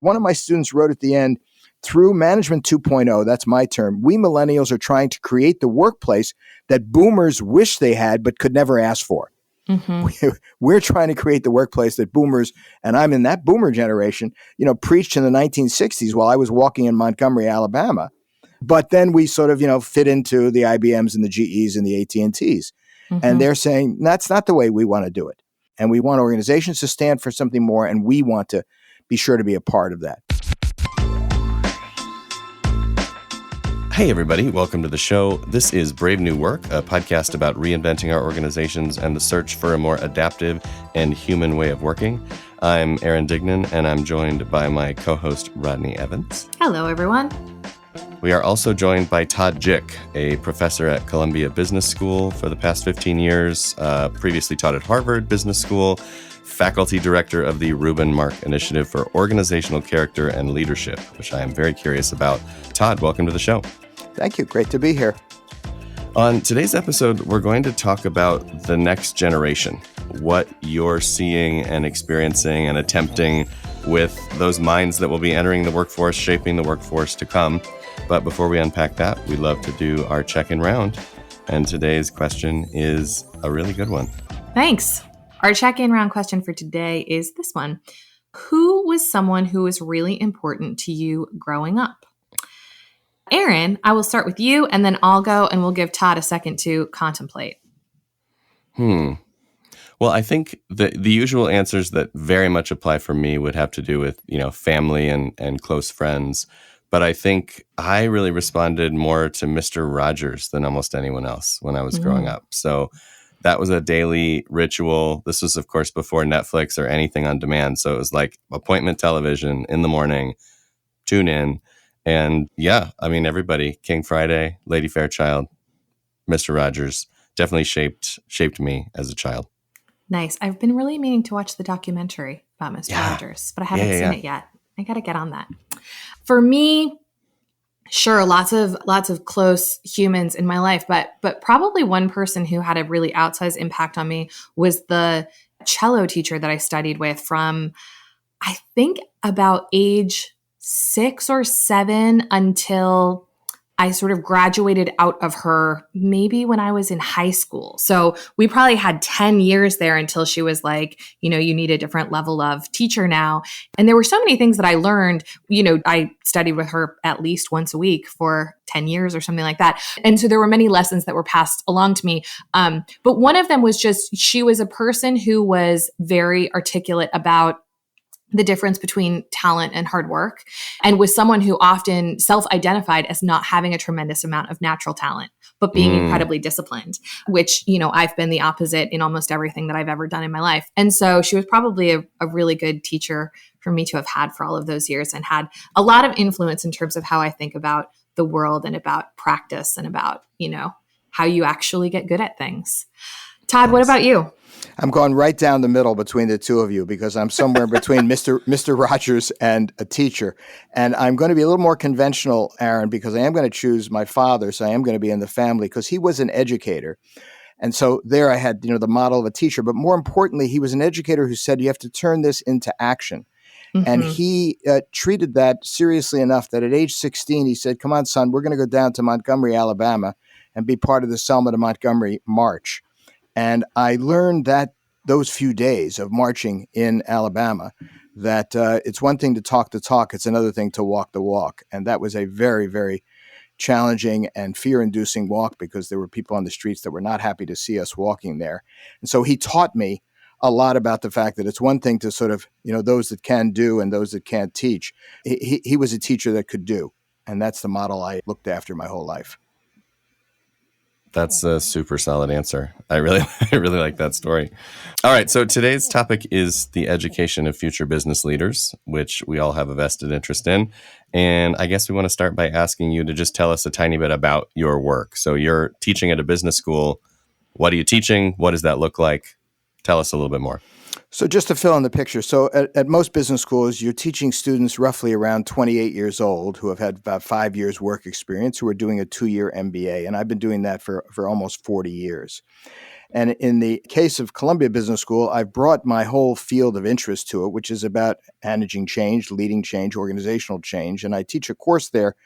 one of my students wrote at the end, through Management 2.0, that's my term, we millennials are trying to create the workplace that boomers wish they had but could never ask for. Mm-hmm. We're trying to create the workplace that boomers, and I'm in that boomer generation, preached in the 1960s while I was walking in Montgomery, Alabama. But then we sort of, fit into the IBMs and the GEs and the AT&Ts. Mm-hmm. And they're saying, that's not the way we want to do it. And we want organizations to stand for something more, and we want to be sure to be a part of that. Hey, everybody. Welcome to the show. This is Brave New Work, a podcast about reinventing our organizations and the search for a more adaptive and human way of working. I'm Aaron Dignan, and I'm joined by my co-host, Rodney Evans. Hello, everyone. We are also joined by Todd Jick, a professor at Columbia Business School for the past 15 years, previously taught at Harvard Business School, faculty director of the Reuben Mark Initiative for Organizational Character and Leadership, which I am very curious about. Todd, welcome to the show. Thank you. Great to be here. On today's episode, we're going to talk about the next generation, what you're seeing and experiencing and attempting with those minds that will be entering the workforce, shaping the workforce to come. But before we unpack that, we love to do our check-in round. And today's question is a really good one. Thanks. Our check-in round question for today is this one. Who was someone who was really important to you growing up? Aaron, I will start with you, and then I'll go, and we'll give Todd a second to contemplate. Well, I think the usual answers that very much apply for me would have to do with, family and close friends. But I think I really responded more to Mr. Rogers than almost anyone else when I was growing up. So that was a daily ritual. This was, of course, before Netflix or anything on demand. So it was like appointment television in the morning, tune in. And yeah, I mean, everybody, King Friday, Lady Fairchild, Mr. Rogers, definitely shaped me as a child. Nice. I've been really meaning to watch the documentary about Mr. Rogers, but I haven't seen it yet. I got to get on that. For me, sure, lots of close humans in my life, but probably one person who had a really outsized impact on me was the cello teacher that I studied with from, I think, about age 6 or 7 until I sort of graduated out of her maybe when I was in high school. So we probably had 10 years there until she was like, you need a different level of teacher now. And there were so many things that I learned. I studied with her at least once a week for 10 years or something like that. And so there were many lessons that were passed along to me. But one of them was just, she was a person who was very articulate about the difference between talent and hard work, and was someone who often self-identified as not having a tremendous amount of natural talent, but being incredibly disciplined, which, I've been the opposite in almost everything that I've ever done in my life. And so she was probably a really good teacher for me to have had for all of those years, and had a lot of influence in terms of how I think about the world and about practice and about, how you actually get good at things. Todd, what about you? I'm going right down the middle between the two of you because I'm somewhere between Mr. Rogers and a teacher. And I'm going to be a little more conventional, Aaron, because I am going to choose my father. So I am going to be in the family because he was an educator. And so there I had, the model of a teacher. But more importantly, he was an educator who said, you have to turn this into action. Mm-hmm. And he treated that seriously enough that at age 16, he said, come on, son, we're going to go down to Montgomery, Alabama, and be part of the Selma to Montgomery March. And I learned that those few days of marching in Alabama, that it's one thing to talk the talk, it's another thing to walk the walk. And that was a very, very challenging and fear-inducing walk because there were people on the streets that were not happy to see us walking there. And so he taught me a lot about the fact that it's one thing to sort of, those that can do and those that can't teach. He was a teacher that could do. And that's the model I looked after my whole life. That's a super solid answer. I really like that story. All right. So today's topic is the education of future business leaders, which we all have a vested interest in. And I guess we want to start by asking you to just tell us a tiny bit about your work. So you're teaching at a business school. What are you teaching? What does that look like? Tell us a little bit more. So just to fill in the picture, so at most business schools, you're teaching students roughly around 28 years old who have had about 5 years work experience, who are doing a 2-year MBA. And I've been doing that for almost 40 years. And in the case of Columbia Business School, I've brought my whole field of interest to it, which is about managing change, leading change, organizational change. And I teach a course there,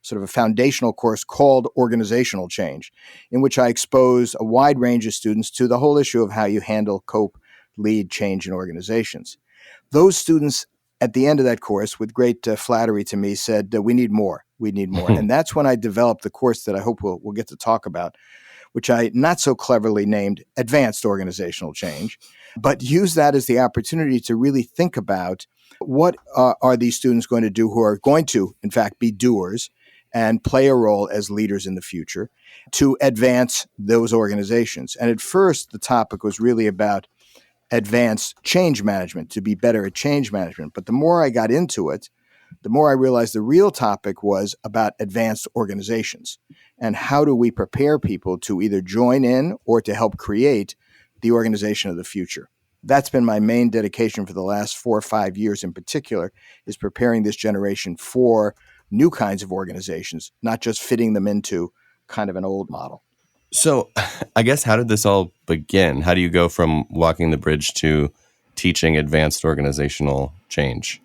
sort of a foundational course called Organizational Change, in which I expose a wide range of students to the whole issue of how you handle, cope, lead change in organizations. Those students at the end of that course, with great flattery to me, said, we need more. We need more. And that's when I developed the course that I hope we'll get to talk about, which I not so cleverly named Advanced Organizational Change, but use that as the opportunity to really think about what are these students going to do who are going to, in fact, be doers and play a role as leaders in the future to advance those organizations. And at first, the topic was really about advanced change management, to be better at change management. But the more I got into it, the more I realized the real topic was about advanced organizations and how do we prepare people to either join in or to help create the organization of the future. That's been my main dedication for the last 4 or 5 years in particular, is preparing this generation for new kinds of organizations, not just fitting them into kind of an old model. So I guess, how did this all begin? How do you go from walking the bridge to teaching advanced organizational change?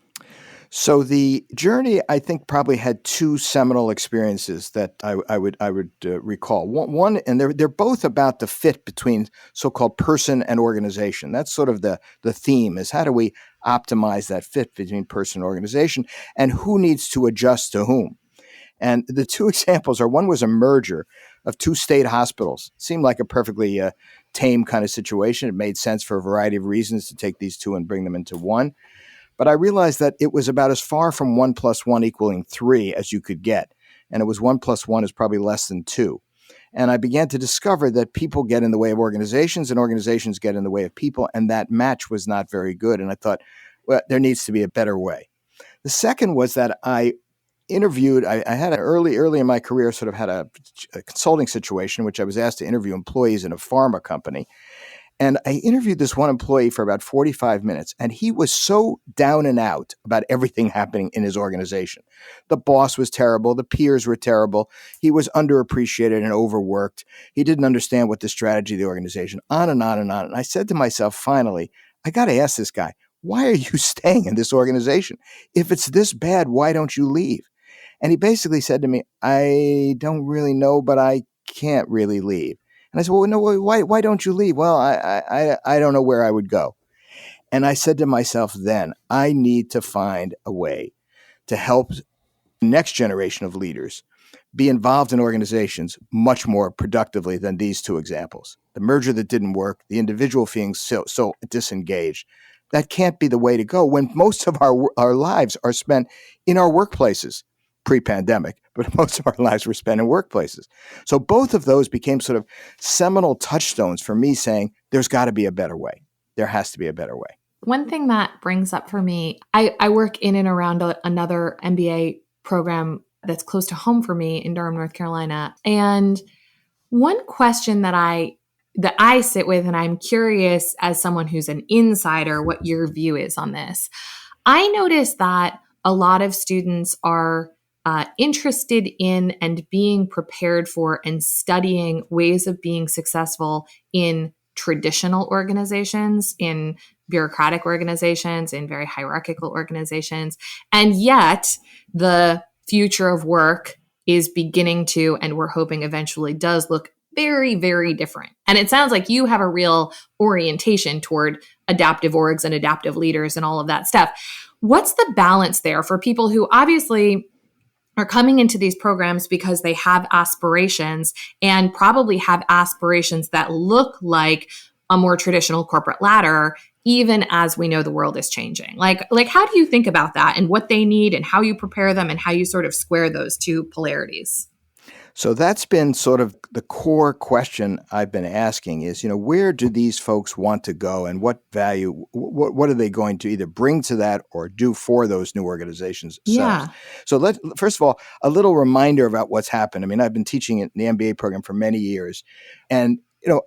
So the journey, I think, probably had 2 seminal experiences that I would recall. One, and they're both about the fit between so-called person and organization. That's sort of the theme, is how do we optimize that fit between person and organization, and who needs to adjust to whom. And the 2 examples are, one was a merger of 2 state hospitals. Seemed like a perfectly tame kind of situation. It made sense for a variety of reasons to take these 2 and bring them into one. But I realized that it was about as far from 1 + 1 = 3 as you could get. And it was 1 + 1 is probably less than 2. And I began to discover that people get in the way of organizations and organizations get in the way of people. And that match was not very good. And I thought, well, there needs to be a better way. The second was that I interviewed, I had early in my career, sort of had a consulting situation in which I was asked to interview employees in a pharma company. And I interviewed this one employee for about 45 minutes, and he was so down and out about everything happening in his organization. The boss was terrible. The peers were terrible. He was underappreciated and overworked. He didn't understand what the strategy of the organization, on and on and on. And I said to myself, finally, I got to ask this guy, why are you staying in this organization? If it's this bad, why don't you leave? And he basically said to me, I don't really know, but I can't really leave. And I said, well, no, why don't you leave? Well, I don't know where I would go. And I said to myself then, I need to find a way to help the next generation of leaders be involved in organizations much more productively than these 2 examples. The merger that didn't work, the individual feeling so disengaged. That can't be the way to go when most of our lives are spent in our workplaces. Pre-pandemic, but most of our lives were spent in workplaces. So both of those became sort of seminal touchstones for me, saying there's got to be a better way. There has to be a better way. One thing that brings up for me, I work in and around another MBA program that's close to home for me in Durham, North Carolina. And one question that I sit with, and I'm curious as someone who's an insider, what your view is on this. I noticed that a lot of students are interested in and being prepared for and studying ways of being successful in traditional organizations, in bureaucratic organizations, in very hierarchical organizations. And yet the future of work is beginning to, and we're hoping eventually does, look very, very different. And it sounds like you have a real orientation toward adaptive orgs and adaptive leaders and all of that stuff. What's the balance there for people who obviously are coming into these programs because they have aspirations and probably have aspirations that look like a more traditional corporate ladder, even as we know the world is changing? Like how do you think about that and what they need and how you prepare them and how you sort of square those 2 polarities? So that's been sort of the core question I've been asking is, where do these folks want to go and what value, what are they going to either bring to that or do for those new organizations? Yeah. So first of all, a little reminder about what's happened. I mean, I've been teaching in the MBA program for many years, and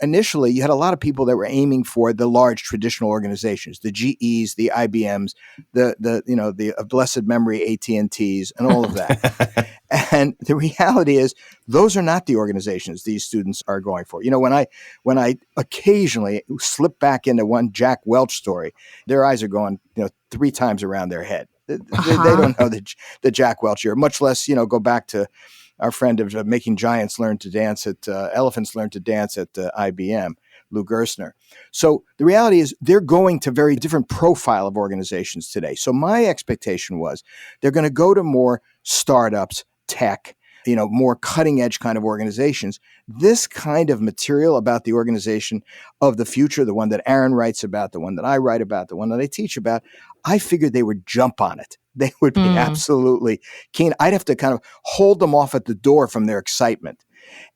initially you had a lot of people that were aiming for the large traditional organizations, the GEs, the IBMs, the blessed memory AT&Ts and all of that. And the reality is, those are not the organizations these students are going for. When I occasionally slip back into one Jack Welch story, their eyes are going, 3 times around their head. They don't know the Jack Welch year, much less, go back to our friend of making giants learn to dance elephants learn to dance at IBM, Lou Gerstner. So the reality is they're going to very different profile of organizations today. So my expectation was they're going to go to more startups, tech, more cutting edge kind of organizations. This kind of material about the organization of the future, the one that Aaron writes about, the one that I write about, the one that I teach about, I figured they would jump on it. They would be absolutely keen. I'd have to kind of hold them off at the door from their excitement.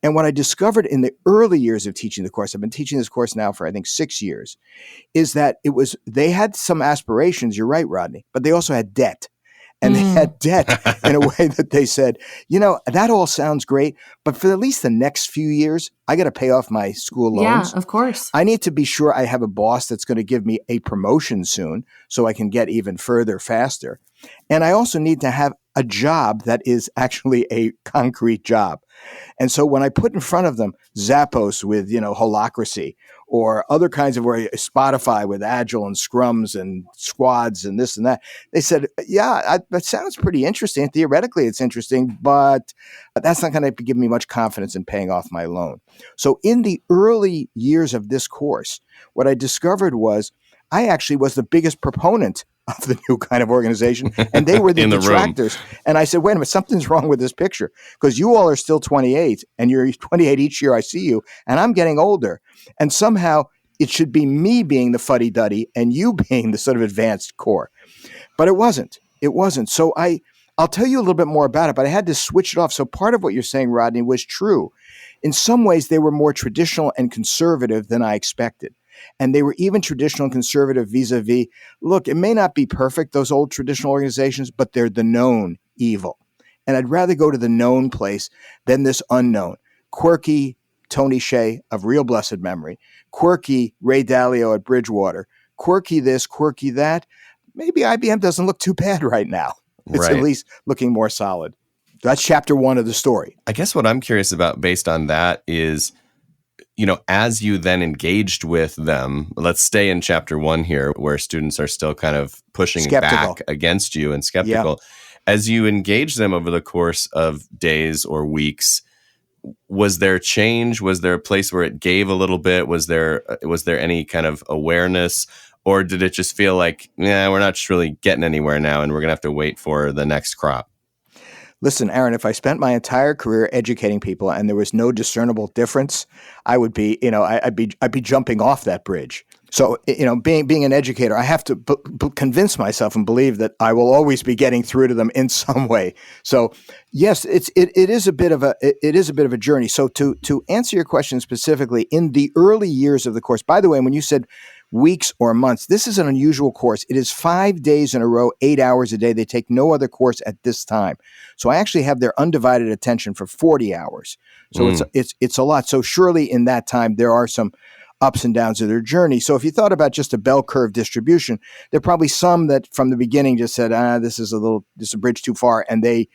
And what I discovered in the early years of teaching the course, I've been teaching this course now for, I think, 6 years, is that they had some aspirations, you're right, Rodney, but they also had debt. And they had debt in a way that they said, that all sounds great, but for at least the next few years, I got to pay off my school loans. Yeah, of course. I need to be sure I have a boss that's going to give me a promotion soon so I can get even further faster. And I also need to have a job that is actually a concrete job. And so when I put in front of them Zappos with, Holacracy, or other kinds of Spotify with Agile and Scrums and squads and this and that, they said, that sounds pretty interesting. Theoretically, it's interesting, but that's not going to give me much confidence in paying off my loan. So in the early years of this course, what I discovered was I actually was the biggest proponent of the new kind of organization, and they were the detractors. And I said, wait a minute, something's wrong with this picture, because you all are still 28, and you're 28 each year I see you, and I'm getting older. And somehow it should be me being the fuddy-duddy and you being the sort of advanced core. But it wasn't. It wasn't. So I'll tell you a little bit more about it, but I had to switch it off. So part of what you're saying, Rodney, was true. In some ways, they were more traditional and conservative than I expected. And they were even traditional and conservative vis-a-vis, look, it may not be perfect, those old traditional organizations, but they're the known evil. And I'd rather go to the known place than this unknown. Quirky Tony Hsieh of real blessed memory, quirky Ray Dalio at Bridgewater, quirky this, quirky that. Maybe IBM doesn't look too bad right now. It's at least looking more solid. That's chapter 1 of the story. I guess what I'm curious about based on that is, as you then engaged with them, let's stay in chapter 1 here, where students are still kind of pushing back against you and skeptical. Yeah. As you engage them over the course of days or weeks, was there change? Was there a place where it gave a little bit? Was there any kind of awareness? Or did it just feel like, we're not just really getting anywhere now and we're going to have to wait for the next crop? Listen, Aaron, if I spent my entire career educating people and there was no discernible difference, I would be, I'd be jumping off that bridge. So, being an educator, I have to convince myself and believe that I will always be getting through to them in some way. So, yes, it is a bit of a journey. So, to answer your question specifically, in the early years of the course, by the way, when you said weeks or months, this is an unusual course. It is 5 days in a row, 8 hours a day. They take no other course at this time. So I actually have their undivided attention for 40 hours. So it's a lot. So surely in that time, there are some ups and downs of their journey. So if you thought about just a bell curve distribution, there are probably some that from the beginning just said, this is a bridge too far. And they,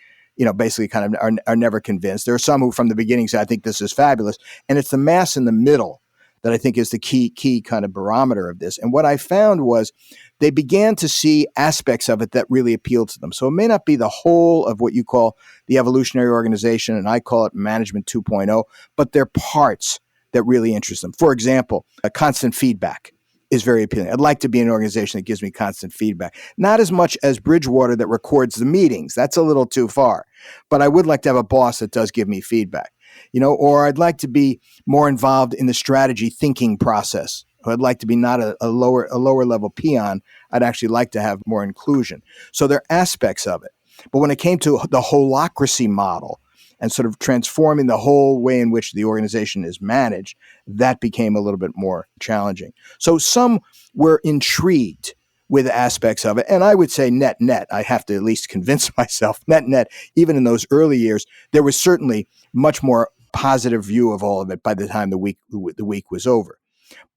basically kind of are never convinced. There are some who from the beginning say, I think this is fabulous. And it's the mass in the middle that I think is the key kind of barometer of this. And what I found was they began to see aspects of it that really appealed to them. So it may not be the whole of what you call the evolutionary organization, and I call it management 2.0, but they're parts that really interest them. For example, a constant feedback is very appealing. I'd like to be an organization that gives me constant feedback. Not as much as Bridgewater that records the meetings. That's a little too far. But I would like to have a boss that does give me feedback. Or I'd like to be more involved in the strategy thinking process. I'd like to be not a lower level peon. I'd actually like to have more inclusion. So there are aspects of it. But when it came to the holacracy model and sort of transforming the whole way in which the organization is managed, that became a little bit more challenging. So some were intrigued with aspects of it. And I would say net, I have to at least convince myself, net, even in those early years, there was certainly much more positive view of all of it by the time the week was over.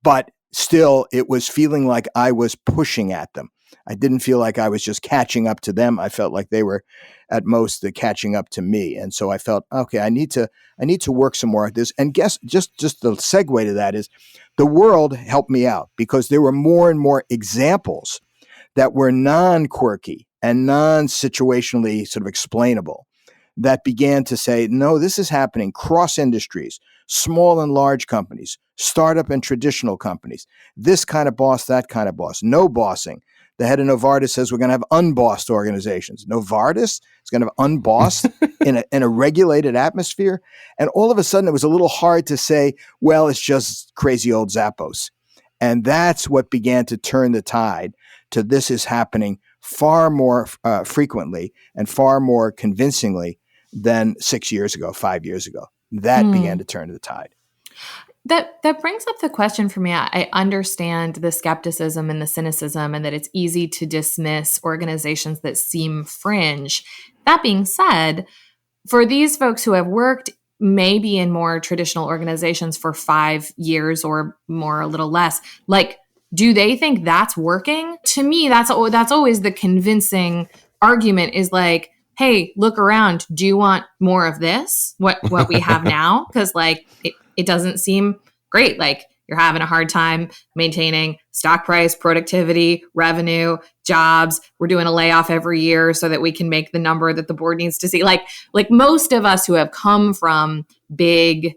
But still, it was feeling like I was pushing at them. I didn't feel like I was just catching up to them. I felt like they were at most the catching up to me. And so I felt, okay, I need to work some more at this. And just the segue to that is the world helped me out because there were more and more examples that were non-quirky and non-situationally sort of explainable that began to say, no, this is happening cross industries, small and large companies, startup and traditional companies, this kind of boss, that kind of boss, no bossing. The head of Novartis says we're going to have unbossed organizations. Novartis is going to have unbossed in a regulated atmosphere. And all of a sudden, it was a little hard to say, well, it's just crazy old Zappos. And that's what began to turn the tide to this is happening far more frequently and far more convincingly than 6 years ago, 5 years ago. That began to turn the tide. That brings up the question for me. I understand the skepticism and the cynicism and that it's easy to dismiss organizations that seem fringe. That being said, for these folks who have worked maybe in more traditional organizations for 5 years or more, a little less, like, do they think that's working? To me, that's always the convincing argument is like, hey, look around. Do you want more of this? What we have now? Because like it doesn't seem great. Like you're having a hard time maintaining stock price, productivity, revenue, jobs. We're doing a layoff every year so that we can make the number that the board needs to see. Like most of us who have come from big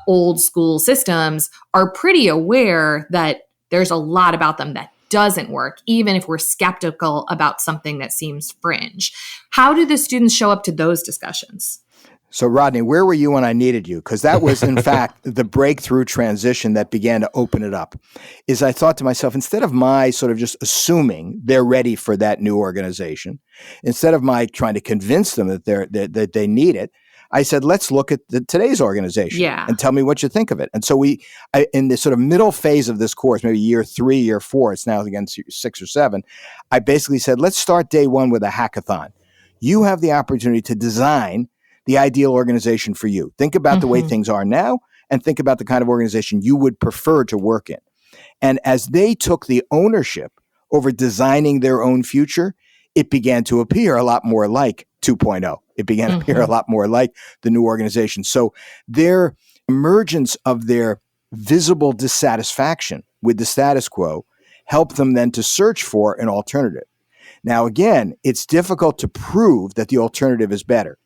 old school systems are pretty aware that there's a lot about them that doesn't work, even if we're skeptical about something that seems fringe. How do the students show up to those discussions? So, Rodney, where were you when I needed you? Because that was, in fact, the breakthrough transition that began to open it up. Is I thought to myself, instead of my sort of just assuming they're ready for that new organization, instead of my trying to convince them that they need it, I said, let's look at today's organization and tell me what you think of it. And so in the sort of middle phase of this course, maybe year 3, year 4, it's now again 6 or 7, I basically said, let's start day 1 with a hackathon. You have the opportunity to design the ideal organization for you. Think about the way things are now and think about the kind of organization you would prefer to work in. And as they took the ownership over designing their own future, it began to appear a lot more like 2.0. It began to appear a lot more like the new organization. So their emergence of their visible dissatisfaction with the status quo helped them then to search for an alternative. Now, again, it's difficult to prove that the alternative is better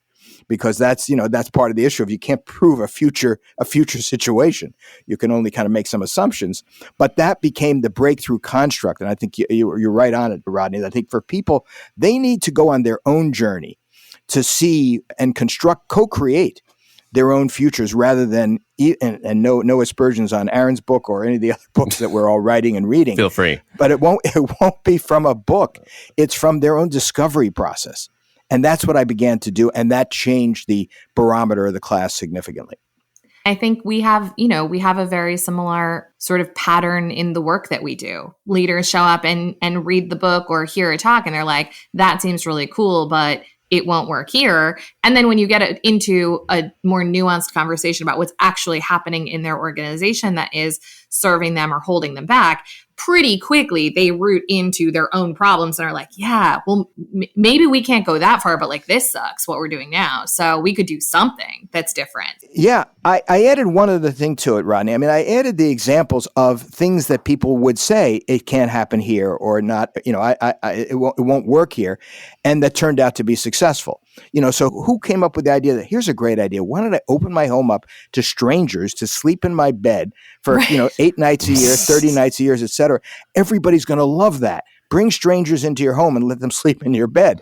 because that's part of the issue. If you can't prove a future situation, you can only kind of make some assumptions. But that became the breakthrough construct. And I think you're right on it, Rodney. I think for people, they need to go on their own journey to see and co-create their own futures rather than and no aspersions on Aaron's book or any of the other books that we're all writing and reading. Feel free. But it won't be from a book. It's from their own discovery process. And that's what I began to do. And that changed the barometer of the class significantly. I think we have a very similar sort of pattern in the work that we do. Leaders show up and read the book or hear a talk and they're like, that seems really cool, but it won't work here. And then when you get into a more nuanced conversation about what's actually happening in their organization that is serving them or holding them back, pretty quickly they root into their own problems and are like, yeah, well, maybe we can't go that far, but like this sucks what we're doing now. So we could do something that's different. Yeah, I added one other thing to it, Rodney. I mean, I added the examples of things that people would say it can't happen here or not, it won't work here. And that turned out to be successful. So who came up with the idea that here's a great idea? Why don't I open my home up to strangers to sleep in my bed for, 8 nights a year, 30 nights a year, et cetera. Everybody's going to love that. Bring strangers into your home and let them sleep in your bed.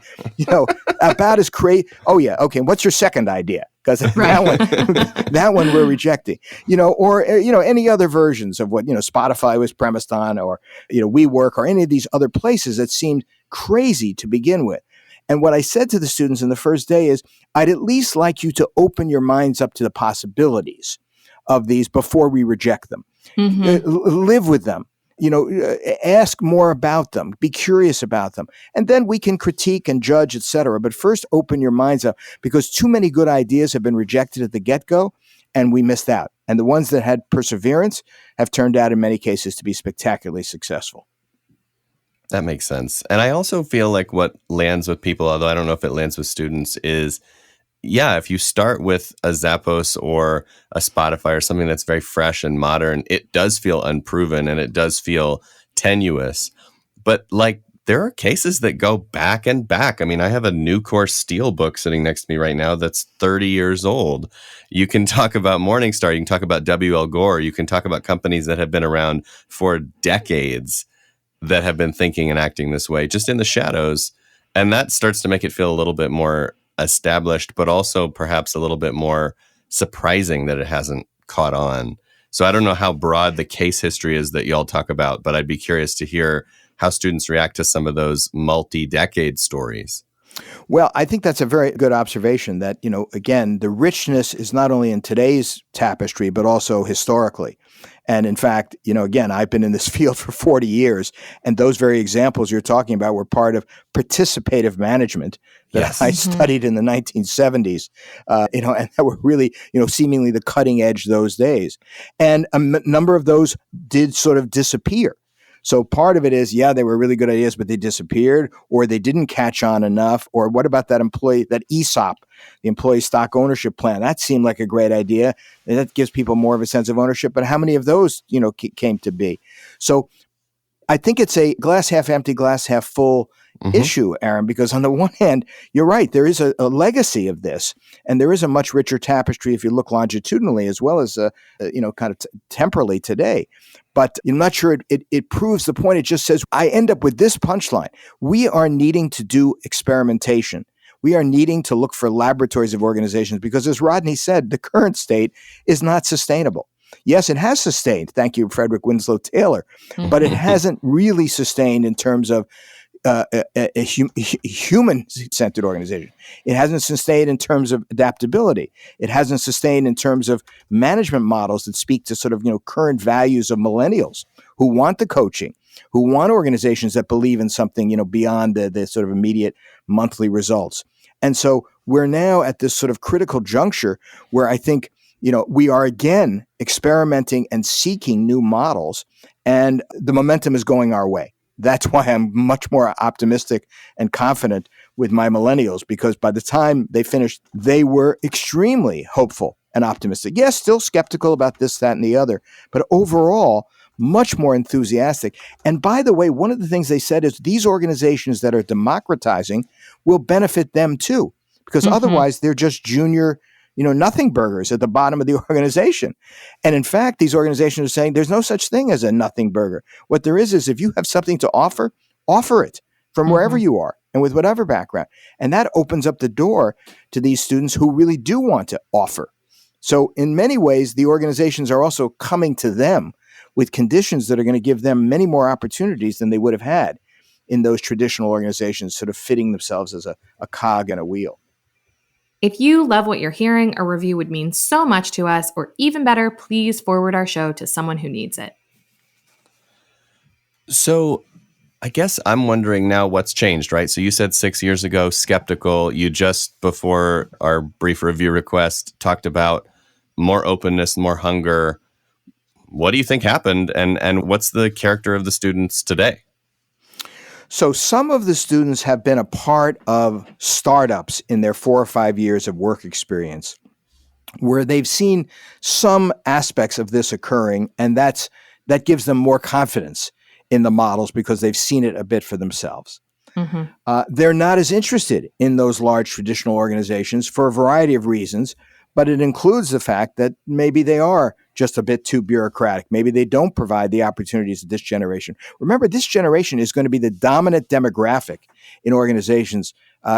About as crazy. Oh yeah. Okay. What's your second idea? Because that one we're rejecting, or any other versions of what, Spotify was premised on or, WeWork or any of these other places that seemed crazy to begin with. And what I said to the students in the first day is, I'd at least like you to open your minds up to the possibilities of these before we reject them. Live with them. Ask more about them, be curious about them. And then we can critique and judge, et cetera. But first open your minds up because too many good ideas have been rejected at the get-go and we missed out. And the ones that had perseverance have turned out in many cases to be spectacularly successful. That makes sense. And I also feel like what lands with people, although I don't know if it lands with students, is if you start with a Zappos or a Spotify or something that's very fresh and modern, it does feel unproven and it does feel tenuous. But like, there are cases that go back and back. I mean, I have a New Course Steel book sitting next to me right now that's 30 years old. You can talk about Morningstar. You can talk about W.L. Gore. You can talk about companies that have been around for decades that have been thinking and acting this way, just in the shadows. And that starts to make it feel a little bit more established, but also perhaps a little bit more surprising that it hasn't caught on. So I don't know how broad the case history is that y'all talk about, but I'd be curious to hear how students react to some of those multi-decade stories. Well, I think that's a very good observation that, again, the richness is not only in today's tapestry, but also historically. And in fact, again, I've been in this field for 40 years, and those very examples you're talking about were part of participative management that I studied in the 1970s, and that were really, seemingly the cutting edge those days. And a number of those did sort of disappear. So part of it is, they were really good ideas, but they disappeared, or they didn't catch on enough. Or what about that ESOP, the employee stock ownership plan? That seemed like a great idea. And that gives people more of a sense of ownership. But how many of those, came to be? So I think it's a glass half empty, glass half full issue, Aaron, because on the one hand, you're right, there is a legacy of this, and there is a much richer tapestry if you look longitudinally as well as, kind of temporally today. But I'm not sure it proves the point. It just says, I end up with this punchline. We are needing to do experimentation. We are needing to look for laboratories of organizations because, as Rodney said, the current state is not sustainable. Yes, it has sustained. Thank you, Frederick Winslow Taylor. But it hasn't really sustained in terms of a human-centered organization. It hasn't sustained in terms of adaptability. It hasn't sustained in terms of management models that speak to sort of, current values of millennials who want the coaching, who want organizations that believe in something, beyond the sort of immediate monthly results. And so we're now at this sort of critical juncture where I think, we are again experimenting and seeking new models, and the momentum is going our way. That's why I'm much more optimistic and confident with my millennials, because by the time they finished, they were extremely hopeful and optimistic. Yes, still skeptical about this, that, and the other, but overall, much more enthusiastic. And by the way, one of the things they said is these organizations that are democratizing will benefit them too, because otherwise they're just junior nothing burgers at the bottom of the organization. And in fact, these organizations are saying there's no such thing as a nothing burger. What there is if you have something to offer, offer it from wherever you are and with whatever background. And that opens up the door to these students who really do want to offer. So in many ways, the organizations are also coming to them with conditions that are going to give them many more opportunities than they would have had in those traditional organizations, sort of fitting themselves as a cog in a wheel. If you love what you're hearing, a review would mean so much to us, or even better, please forward our show to someone who needs it. So I guess I'm wondering now what's changed, right? So you said 6 years ago, skeptical. You just, before our brief review request, talked about more openness, more hunger. What do you think happened? And what's the character of the students today? So some of the students have been a part of startups in their 4 or 5 years of work experience, where they've seen some aspects of this occurring, and that gives them more confidence in the models because they've seen it a bit for themselves. They're not as interested in those large traditional organizations for a variety of reasons, but it includes the fact that maybe they are just a bit too bureaucratic. Maybe they don't provide the opportunities of this generation. Remember, this generation is going to be the dominant demographic in organizations.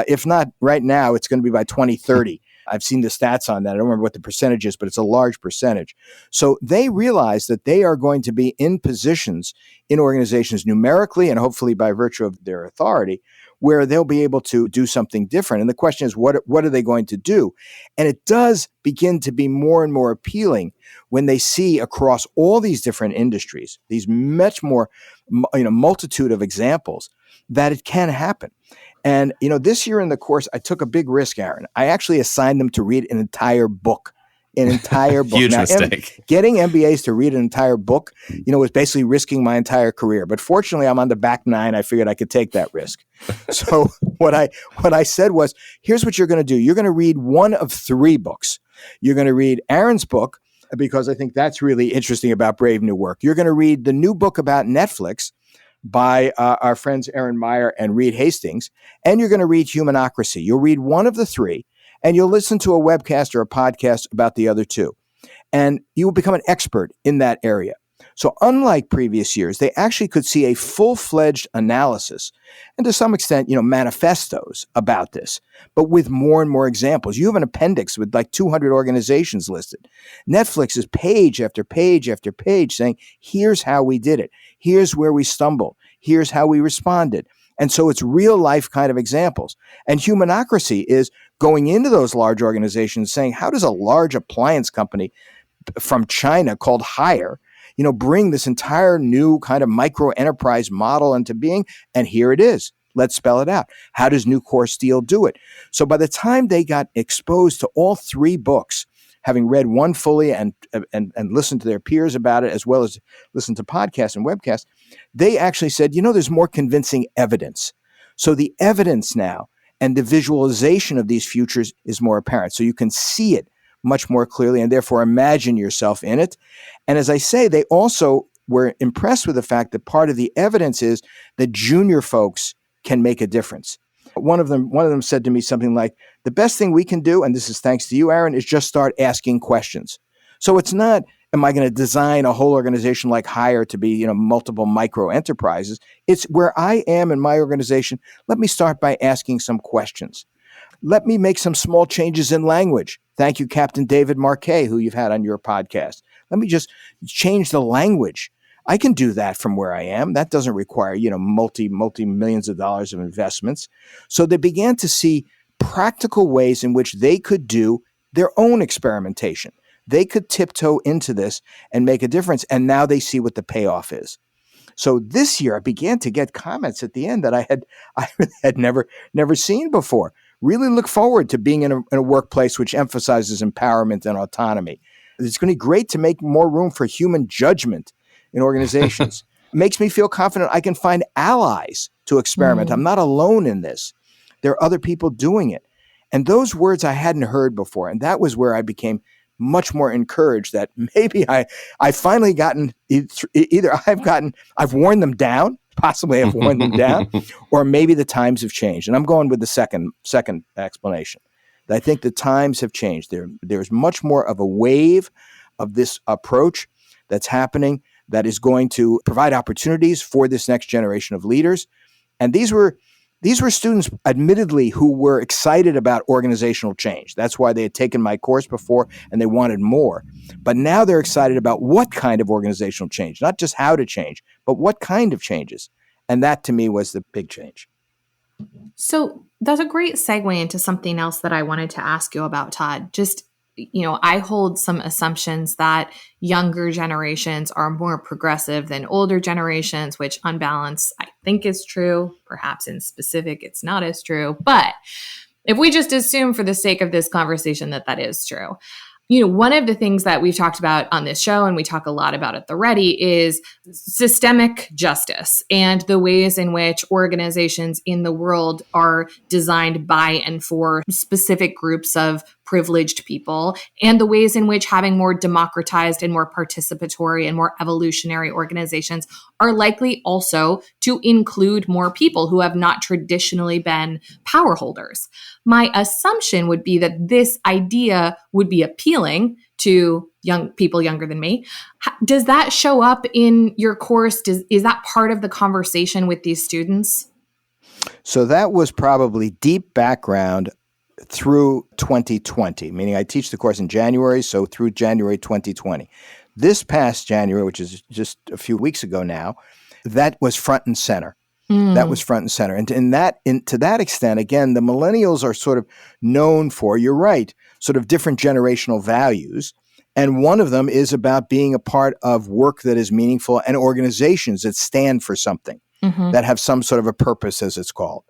If not right now, it's going to be by 2030. I've seen the stats on that. I don't remember what the percentage is, but it's a large percentage. So they realize that they are going to be in positions in organizations numerically and hopefully by virtue of their authority where they'll be able to do something different. And the question is, what are they going to do? And it does begin to be more and more appealing when they see across all these different industries, these much more, multitude of examples that it can happen. And, this year in the course, I took a big risk, Aaron. I actually assigned them to read an entire book an entire book. Huge Now, mistake. Getting MBAs to read an entire book, was basically risking my entire career. But fortunately, I'm on the back nine. I figured I could take that risk. So what I said was, here's what you're going to do. You're going to read one of 3 books. You're going to read Aaron's book, because I think that's really interesting about Brave New Work. You're going to read the new book about Netflix by our friends Aaron Meyer and Reed Hastings, and you're going to read Humanocracy. You'll read one of the 3, and you'll listen to a webcast or a podcast about the other 2. And you will become an expert in that area. So unlike previous years, they actually could see a full-fledged analysis and to some extent, manifestos about this, but with more and more examples. You have an appendix with like 200 organizations listed. Netflix is page after page after page saying, here's how we did it. Here's where we stumbled. Here's how we responded. And so it's real life kind of examples. And Humanocracy is going into those large organizations saying, how does a large appliance company from China called Haier, bring this entire new kind of micro enterprise model into being? And here it is. Let's spell it out. How does Nucor Steel do it? So by the time they got exposed to all 3 books, having read one fully and listened to their peers about it, as well as listen to podcasts and webcasts, they actually said, there's more convincing evidence. So the evidence now and the visualization of these futures is more apparent. So you can see it much more clearly and therefore imagine yourself in it. And as I say, they also were impressed with the fact that part of the evidence is that junior folks can make a difference. One of them said to me something like, the best thing we can do, and this is thanks to you, Aaron, is just start asking questions. So it's not, am I going to design a whole organization like Haier to be, multiple micro enterprises? It's where I am in my organization. Let me start by asking some questions. Let me make some small changes in language. Thank you, Captain David Marquet, who you've had on your podcast. Let me just change the language. I can do that from where I am. That doesn't require, multi-millions of dollars of investments. So they began to see practical ways in which they could do their own experimentation. They could tiptoe into this and make a difference. And now they see what the payoff is. So this year I began to get comments at the end that I had never seen before. Really look forward to being in a workplace which emphasizes empowerment and autonomy. It's going to be great to make more room for human judgment in organizations. Makes me feel confident I can find allies to experiment. I'm not alone in this. There are other people doing it. And those words I hadn't heard before. And that was where I became much more encouraged that maybe I finally gotten either I've worn them down, possibly I've worn them down, or maybe the times have changed. And I'm going with the second explanation. I think the times have changed. There's much more of a wave of this approach that's happening that is going to provide opportunities for this next generation of leaders. And these were students, admittedly, who were excited about organizational change. That's why they had taken my course before and they wanted more. But now they're excited about what kind of organizational change, not just how to change, but what kind of changes. And that, to me, was the big change. So that's a great segue into something else that I wanted to ask you about, Todd. Just, I hold some assumptions that younger generations are more progressive than older generations, which on balance, I think is true. Perhaps in specific, it's not as true. But if we just assume for the sake of this conversation that is true, one of the things that we've talked about on this show, and we talk a lot about at the Ready, is systemic justice and the ways in which organizations in the world are designed by and for specific groups of privileged people, and the ways in which having more democratized and more participatory and more evolutionary organizations are likely also to include more people who have not traditionally been power holders. My assumption would be that this idea would be appealing to young people younger than me. Does that show up in your course? Is that part of the conversation with these students? So that was probably deep background through 2020, meaning I teach the course in January, so through January 2020. This past January, which is just a few weeks ago now, that was front and center. That was front and center. And to that extent, again, the millennials are sort of known for, you're right, sort of different generational values. And one of them is about being a part of work that is meaningful and organizations that stand for something, that have some sort of a purpose, as it's called.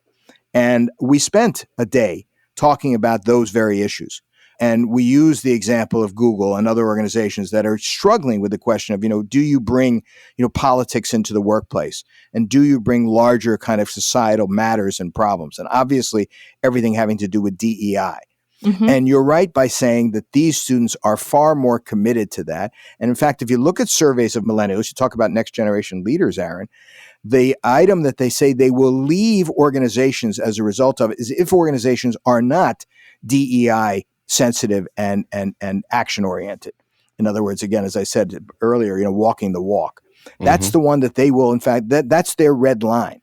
And we spent a day talking about those very issues. And we use the example of Google and other organizations that are struggling with the question of, do you bring, politics into the workplace? And do you bring larger kind of societal matters and problems? And obviously everything having to do with DEI. Mm-hmm. And you're right by saying that these students are far more committed to that. And in fact, if you look at surveys of millennials, you talk about next generation leaders, Aaron, the item that they say they will leave organizations as a result of it is if organizations are not DEI sensitive and action oriented. In other words, again, as I said earlier, walking the walk. That's the one that they will, in fact, that's their red line.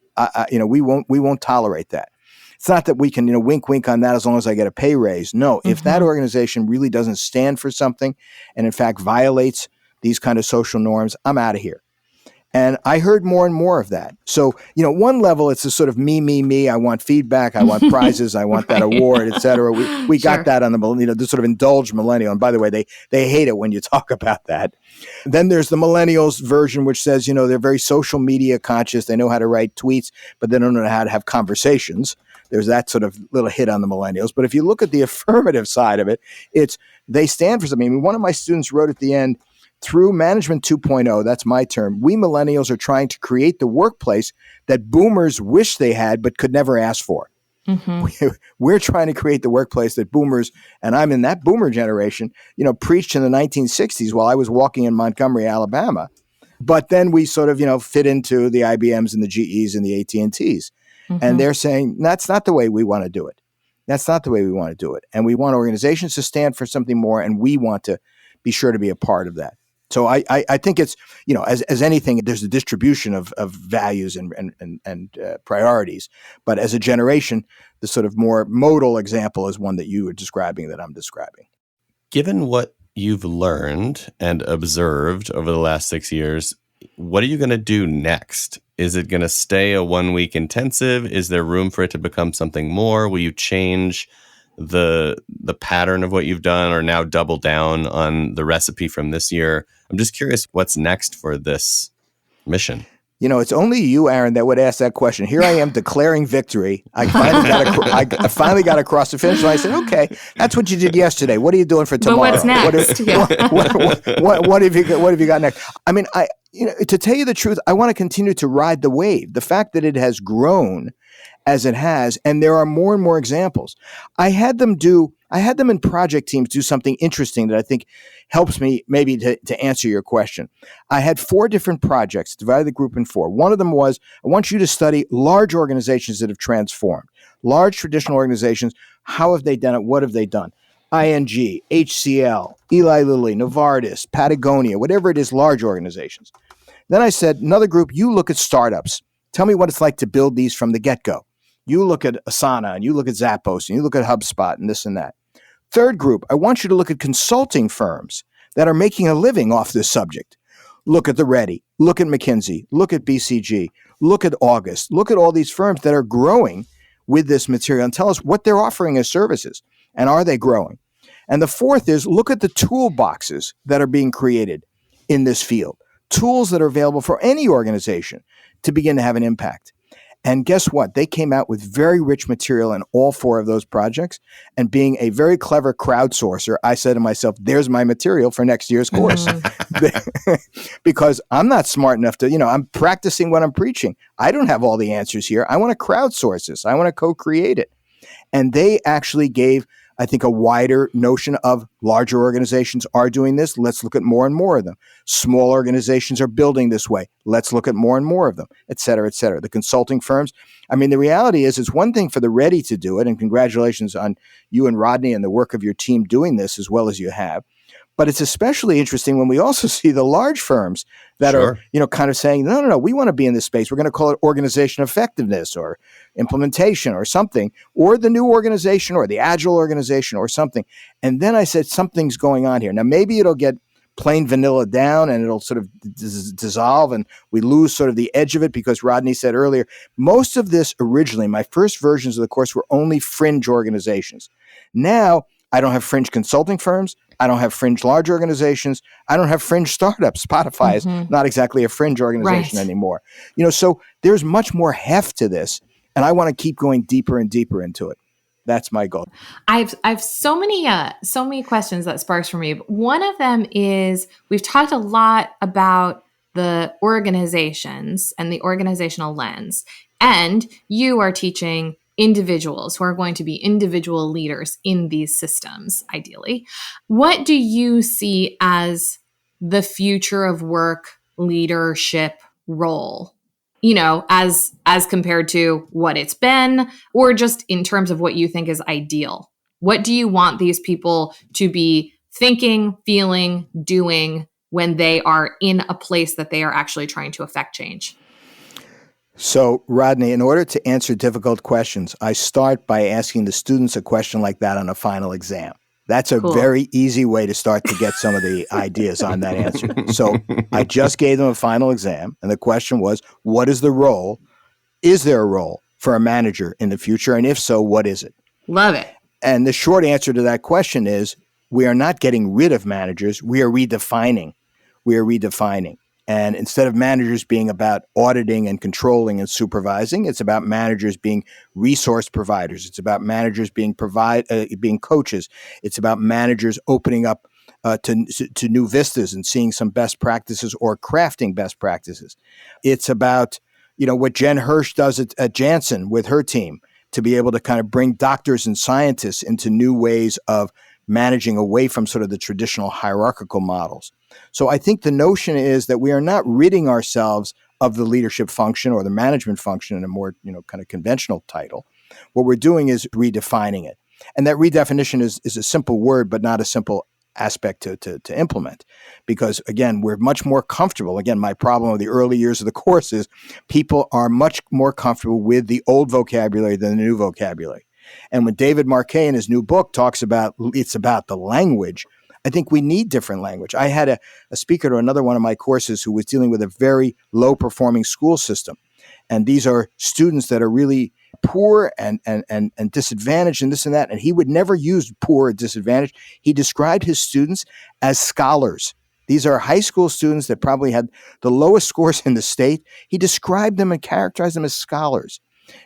We won't tolerate that. It's not that we can, wink, wink on that as long as I get a pay raise. No, if that organization really doesn't stand for something and in fact violates these kind of social norms, I'm out of here. And I heard more and more of that. So, one level, it's a sort of me. I want feedback. I want prizes. I want that award, et cetera. We got that on the sort of indulged millennial. And by the way, they hate it when you talk about that. Then there's the millennials version, which says, they're very social media conscious. They know how to write tweets, but they don't know how to have conversations. There's that sort of little hit on the millennials. But if you look at the affirmative side of it, they stand for something. I mean, one of my students wrote at the end, through Management 2.0, that's my term, we millennials are trying to create the workplace that boomers wish they had but could never ask for. Mm-hmm. We're trying to create the workplace that boomers, and I'm in that boomer generation, preached in the 1960s while I was walking in Montgomery, Alabama. But then we sort of, fit into the IBMs and the GEs and the AT&Ts. Mm-hmm. And they're saying, that's not the way we want to do it. That's not the way we want to do it. And we want organizations to stand for something more, and we want to be sure to be a part of that. So I think it's, as anything, there's a distribution of values and priorities. But as a generation, the sort of more modal example is one that you were describing that I'm describing. Given what you've learned and observed over the last 6 years, what are you going to do next? Is it going to stay a 1-week intensive? Is there room for it to become something more? Will you change the pattern of what you've done or now double down on the recipe from this year? I'm just curious what's next for this mission. It's only you, Aaron, that would ask that question. Here I am declaring victory. I finally got across the finish line. I said, okay, that's what you did yesterday. What are you doing for tomorrow? But what's next? What have you got next? I mean, to tell you the truth, I want to continue to ride the wave. The fact that it has grown as it has, and there are more and more examples. I had them in project teams do something interesting that I think helps me maybe to answer your question. I had 4 different projects, divided the group in 4. One of them was, I want you to study large organizations that have transformed. Large traditional organizations, how have they done it? What have they done? ING, HCL, Eli Lilly, Novartis, Patagonia, whatever it is, large organizations. Then I said, another group, you look at startups. Tell me what it's like to build these from the get-go. You look at Asana and you look at Zappos and you look at HubSpot and this and that. Third group, I want you to look at consulting firms that are making a living off this subject. Look at the Ready, look at McKinsey, look at BCG, look at August, look at all these firms that are growing with this material and tell us what they're offering as services and are they growing. And the fourth is look at the toolboxes that are being created in this field, tools that are available for any organization to begin to have an impact. And guess what? They came out with very rich material in all 4 of those projects. And being a very clever crowdsourcer, I said to myself, there's my material for next year's course. Because I'm not smart enough to, I'm practicing what I'm preaching. I don't have all the answers here. I want to crowdsource this. I want to co-create it. And they actually gave, I think, a wider notion of larger organizations are doing this. Let's look at more and more of them. Small organizations are building this way. Let's look at more and more of them, et cetera, et cetera. The consulting firms. I mean, the reality is it's one thing for the Ready to do it. And congratulations on you and Rodney and the work of your team doing this as well as you have. But it's especially interesting when we also see the large firms that are, kind of saying, no, we want to be in this space. We're going to call it organization effectiveness or implementation or something, or the new organization or the agile organization or something. And then I said, something's going on here. Now, maybe it'll get plain vanilla down and it'll sort of dissolve and we lose sort of the edge of it because Rodney said earlier, most of this originally, my first versions of the course were only fringe organizations. Now, I don't have fringe consulting firms. I don't have fringe large organizations. I don't have fringe startups. Spotify is not exactly a fringe organization anymore. So there's much more heft to this, and I want to keep going deeper and deeper into it. That's my goal. I've so many questions that sparks for me. One of them is, we've talked a lot about the organizations and the organizational lens, and you are teaching individuals who are going to be individual leaders in these systems, ideally. What do you see as the future of work leadership role? As compared to what it's been, or just in terms of what you think is ideal. What do you want these people to be thinking, feeling, doing when they are in a place that they are actually trying to affect change? So, Rodney, in order to answer difficult questions, I start by asking the students a question like that on a final exam. That's a very easy way to start to get some of the ideas on that answer. So I just gave them a final exam, and the question was, what is the role? Is there a role for a manager in the future? And if so, what is it? Love it. And the short answer to that question is, we are not getting rid of managers. We are redefining. And instead of managers being about auditing and controlling and supervising, it's about managers being resource providers. It's about managers being coaches. It's about managers opening up to new vistas and seeing some best practices or crafting best practices. It's about what Jen Hirsch does at Janssen with her team, to be able to kind of bring doctors and scientists into new ways of managing away from sort of the traditional hierarchical models. So I think the notion is that we are not ridding ourselves of the leadership function or the management function in a more, kind of conventional title. What we're doing is redefining it. And that redefinition is a simple word, but not a simple aspect to implement, because again, we're much more comfortable. Again, my problem with the early years of the course is people are much more comfortable with the old vocabulary than the new vocabulary. And when David Marquet in his new book talks about it's about the language, I think we need different language. I had a speaker to another one of my courses who was dealing with a very low performing school system. And these are students that are really poor and disadvantaged and this and that. And he would never use poor or disadvantaged. He described his students as scholars. These are high school students that probably had the lowest scores in the state. He described them and characterized them as scholars.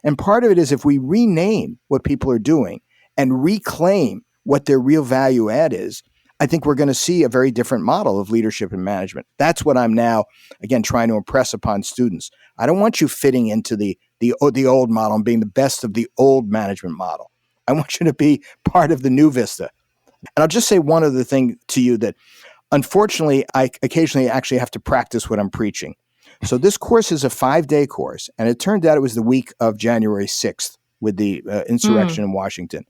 And part of it is, if we rename what people are doing and reclaim what their real value add is, I think we're going to see a very different model of leadership and management. That's what I'm now, again, trying to impress upon students. I don't want you fitting into the old model and being the best of the old management model. I want you to be part of the new vista. And I'll just say one other thing to you, that unfortunately, I occasionally actually have to practice what I'm preaching. So this course is a 5-day course, and it turned out it was the week of January 6th with the insurrection in Washington.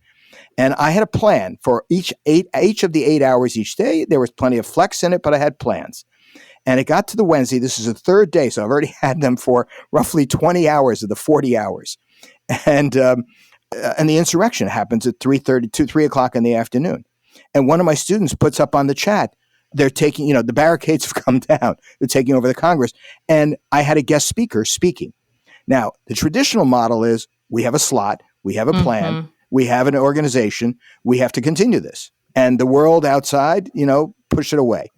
And I had a plan for each of the 8 hours each day. There was plenty of flex in it, but I had plans. And it got to the Wednesday. This is the third day, so I've already had them for roughly 20 hours of the 40 hours. And the insurrection happens at 3 o'clock in the afternoon. And one of my students puts up on the chat, they're taking, the barricades have come down. They're taking over the Congress. And I had a guest speaker speaking. Now, the traditional model is we have a slot, we have a plan, we have an organization, we have to continue this. And the world outside, push it away.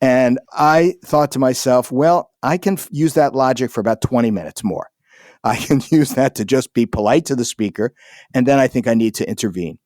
And I thought to myself, well, I can use that logic for about 20 minutes more. I can use that to just be polite to the speaker. And then I think I need to intervene.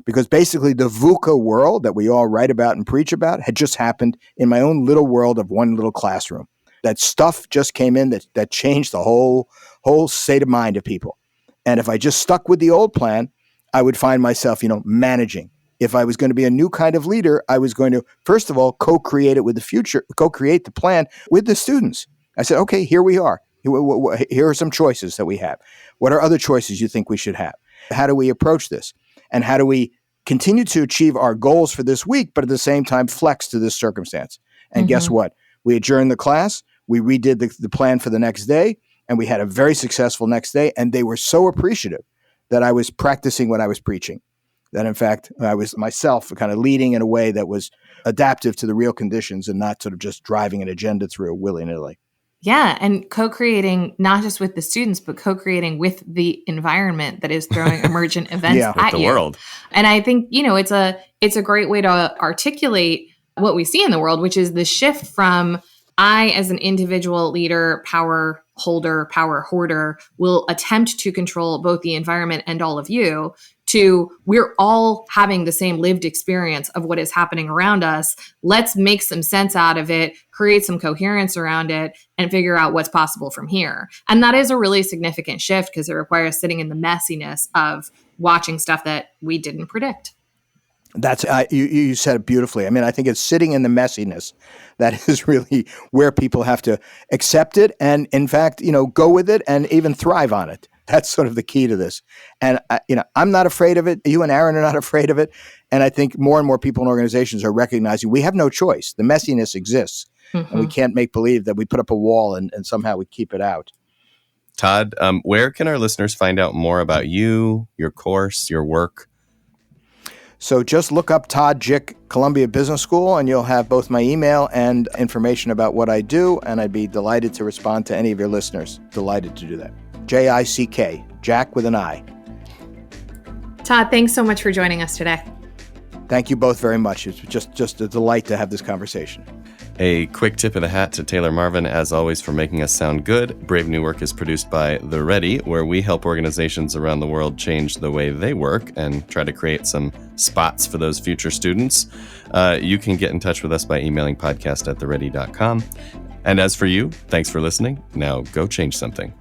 Because basically the VUCA world that we all write about and preach about had just happened in my own little world of one little classroom. That stuff just came in that changed the whole state of mind of people. And if I just stuck with the old plan, I would find myself, managing. If I was going to be a new kind of leader, I was going to, first of all, co-create it with the future, co-create the plan with the students. I said, okay, here we are. Here are some choices that we have. What are other choices you think we should have? How do we approach this? And how do we continue to achieve our goals for this week, but at the same time flex to this circumstance? And guess what? We adjourned the class. We redid the plan for the next day, and we had a very successful next day. And they were so appreciative that I was practicing what I was preaching. That, in fact, I was myself kind of leading in a way that was adaptive to the real conditions and not sort of just driving an agenda through willy-nilly. Yeah, and co-creating not just with the students, but co-creating with the environment that is throwing emergent events at the you. World. And I think, it's a great way to articulate what we see in the world, which is the shift from I, as an individual leader, power holder, power hoarder, will attempt to control both the environment and all of you, to we're all having the same lived experience of what is happening around us. Let's make some sense out of it, create some coherence around it, and figure out what's possible from here. And that is a really significant shift because it requires sitting in the messiness of watching stuff that we didn't predict. That's you said it beautifully. I mean, I think it's sitting in the messiness that is really where people have to accept it and, in fact, go with it and even thrive on it. That's sort of the key to this. And, I'm not afraid of it. You and Aaron are not afraid of it. And I think more and more people in organizations are recognizing we have no choice. The messiness exists. Mm-hmm. And we can't make believe that we put up a wall and somehow we keep it out. Todd, where can our listeners find out more about you, your course, your work? So just look up Todd Jick, Columbia Business School, and you'll have both my email and information about what I do. And I'd be delighted to respond to any of your listeners. Delighted to do that. Jick, Jack with an I. Todd, thanks so much for joining us today. Thank you both very much. It's just a delight to have this conversation. A quick tip of the hat to Taylor Marvin, as always, for making us sound good. Brave New Work is produced by The Ready, where we help organizations around the world change the way they work and try to create some spots for those future students. You can get in touch with us by emailing podcast@theready.com. And as for you, thanks for listening. Now go change something.